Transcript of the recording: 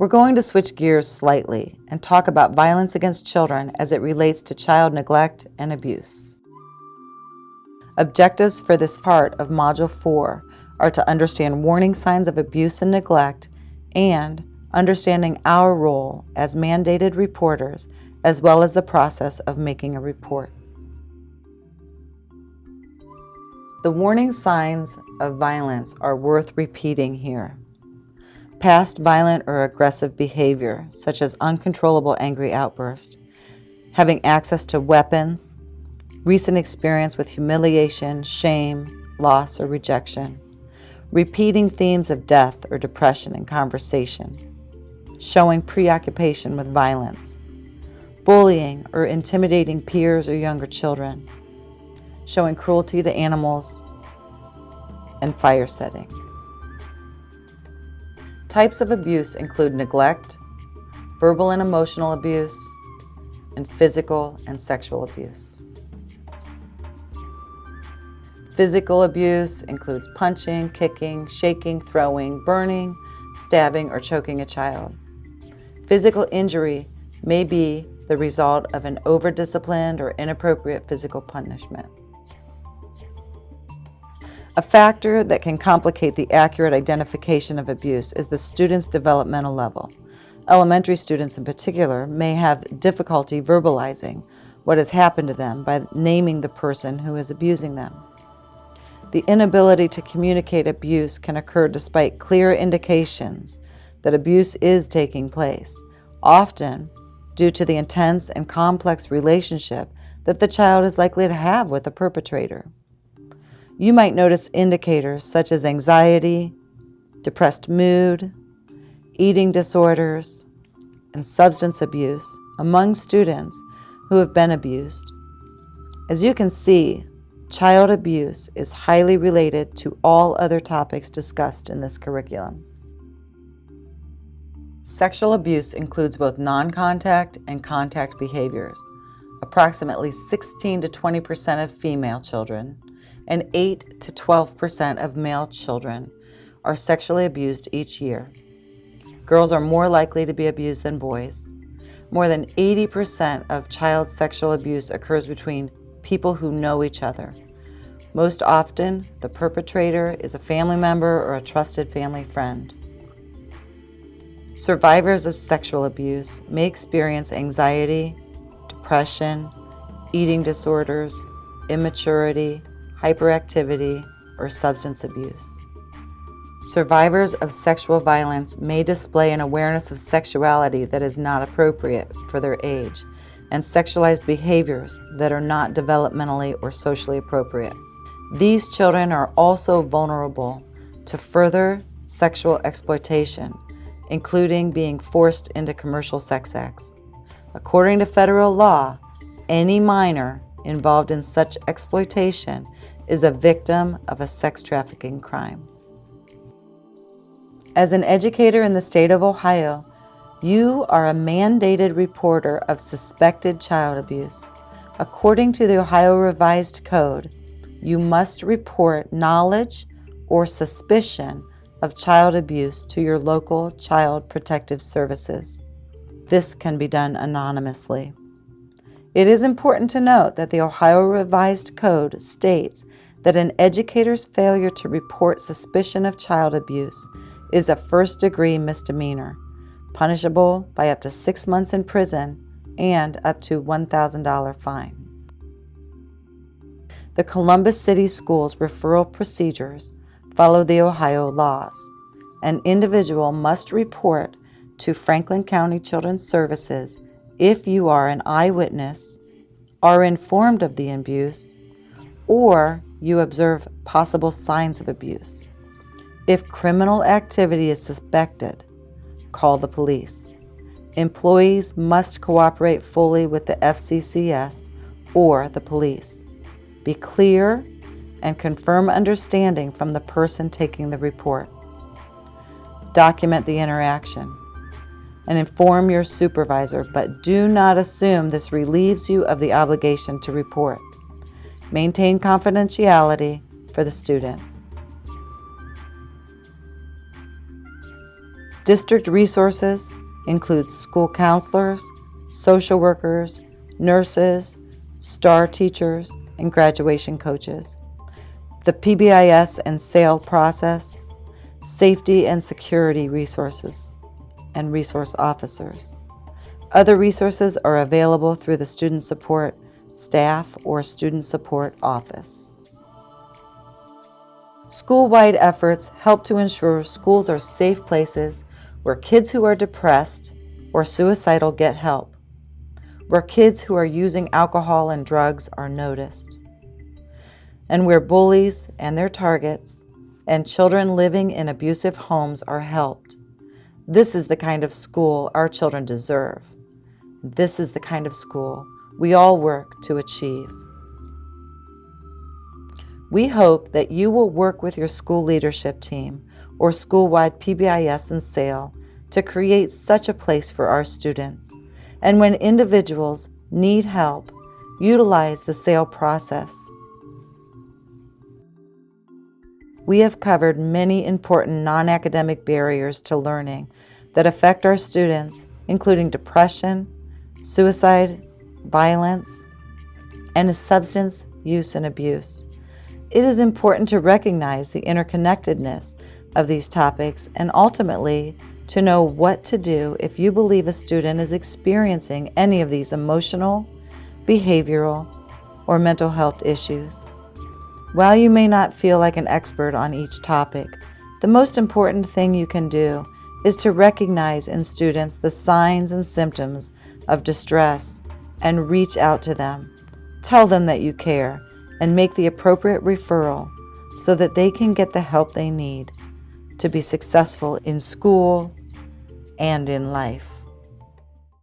We're going to switch gears slightly and talk about violence against children as it relates to child neglect and abuse. Objectives for this part of Module 4 are to understand warning signs of abuse and neglect and understanding our role as mandated reporters, as well as the process of making a report. The warning signs of violence are worth repeating here. Past violent or aggressive behavior, such as uncontrollable angry outbursts, having access to weapons, recent experience with humiliation, shame, loss, or rejection, repeating themes of death or depression in conversation, showing preoccupation with violence, bullying or intimidating peers or younger children, showing cruelty to animals, and fire setting. Types of abuse include neglect, verbal and emotional abuse, and physical and sexual abuse. Physical abuse includes punching, kicking, shaking, throwing, burning, stabbing, or choking a child. Physical injury may be the result of an over-disciplined or inappropriate physical punishment. A factor that can complicate the accurate identification of abuse is the student's developmental level. Elementary students in particular may have difficulty verbalizing what has happened to them by naming the person who is abusing them. The inability to communicate abuse can occur despite clear indications that abuse is taking place, often due to the intense and complex relationship that the child is likely to have with the perpetrator. You might notice indicators such as anxiety, depressed mood, eating disorders, and substance abuse among students who have been abused. As you can see, child abuse is highly related to all other topics discussed in this curriculum. Sexual abuse includes both non-contact and contact behaviors. Approximately 16 to 20% of female children and 8 to 12% of male children are sexually abused each year. Girls are more likely to be abused than boys. More than 80% of child sexual abuse occurs between people who know each other. Most often, the perpetrator is a family member or a trusted family friend. Survivors of sexual abuse may experience anxiety, depression, eating disorders, immaturity, hyperactivity, or substance abuse. Survivors of sexual violence may display an awareness of sexuality that is not appropriate for their age and sexualized behaviors that are not developmentally or socially appropriate. These children are also vulnerable to further sexual exploitation, including being forced into commercial sex acts. According to federal law, any minor involved in such exploitation is a victim of a sex trafficking crime. As an educator in the state of Ohio, you are a mandated reporter of suspected child abuse. According to the Ohio Revised Code, you must report knowledge or suspicion of child abuse to your local Child Protective Services. This can be done anonymously. It is important to note that the Ohio Revised Code states that an educator's failure to report suspicion of child abuse is a first-degree misdemeanor, punishable by up to 6 months in prison and up to $1,000 fine. The Columbus City Schools referral procedures follow the Ohio laws. An individual must report to Franklin County Children's Services if you are an eyewitness, are informed of the abuse, or you observe possible signs of abuse. If criminal activity is suspected, call the police. Employees must cooperate fully with the FCCS or the police. Be clear and confirm understanding from the person taking the report. Document the interaction and inform your supervisor, but do not assume this relieves you of the obligation to report. Maintain confidentiality for the student. District resources include school counselors, social workers, nurses, STAR teachers, and graduation coaches. The PBIS and SAIL process, safety and security resources, and resource officers. Other resources are available through the student support staff or student support office. School-wide efforts help to ensure schools are safe places where kids who are depressed or suicidal get help, where kids who are using alcohol and drugs are noticed, and where bullies and their targets and children living in abusive homes are helped. This is the kind of school our children deserve. This is the kind of school we all work to achieve. We hope that you will work with your school leadership team or school-wide PBIS and SAIL to create such a place for our students. And when individuals need help, utilize the SAIL process. We have covered many important non-academic barriers to learning that affect our students, including depression, suicide, violence, and substance use and abuse. It is important to recognize the interconnectedness of these topics and ultimately to know what to do if you believe a student is experiencing any of these emotional, behavioral, or mental health issues. While you may not feel like an expert on each topic, the most important thing you can do is to recognize in students the signs and symptoms of distress and reach out to them. Tell them that you care and make the appropriate referral so that they can get the help they need to be successful in school and in life.